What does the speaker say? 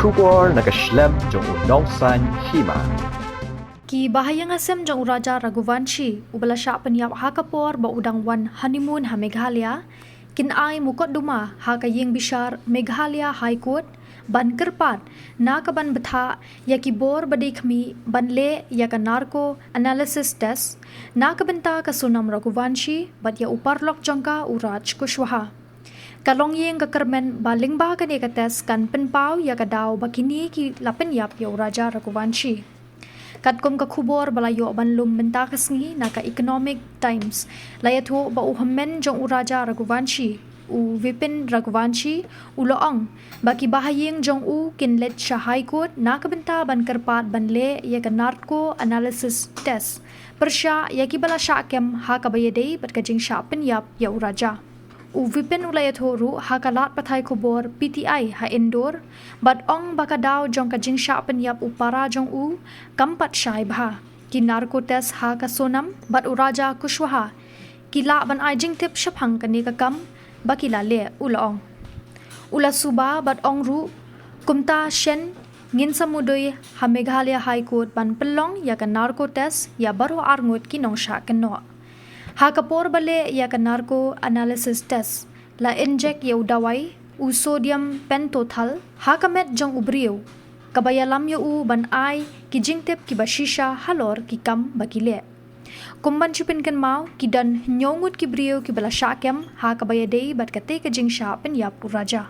Kubor nakaslem jong unongsan Hima. Ki Bahaïing asem jong Raja Raghuvanshi ubala sya penyap hakapor ba udang wan honeymoon ha Meghalaya kin ai mukot duma ha kayeng bishar Meghalaya High Court ban kerpat na kaban betha ya ki bor badi khmi ban le ya ka Narco analysis test na kabenta ka Sonam Raghuvanshi bat ya upar lok jangka uraj kushwaha kalong yeng ka kermen baling ba kan ya ka test kan penpau ya ka daw bakini ki lapen yap ya Raja Raghuvanshi Katkom ka kubor balayo banlum bentakas ngi naka Economic Times layatho ba uhammen jong Raja Raghuvanshi u Vipin Raghuvanshi uloong baki Bahaïing jong u kinlet sya High Court naka benta ban kerpat ban le ya ka Narco analysis test persya ya ki bala sya kem ha ka bayadei bat kajing sya penyap ya Raja u Vipin ulayatho ru ha kalat pathai kubor PTI ha indoor bat ong baka daw jong kajing sya penyap u para jong u kampat syai bha ki Narco test ha ka Sonam bat u Raja kushwaha ki la ban ai jing tip shaphang kani ka kam baki la le ulaong ula suba bat ong ru kumta shen ngin samudoi ha Meghalaya High Court ban pelong ya ka Narco test ya baru arngut ki nong sya keno ha kapor bale ya ka Narco analysis test la inject ya dawai u sodium pentothal ha kamet jong ubriu kabayalam yo u ban ai ki jingtep ki bashisha halor ki kam bakile kumban chupin kan mau ki dan nyongut ki brio ki bala syakem ha kabayadei bat kate ka jingsha pen yap Raja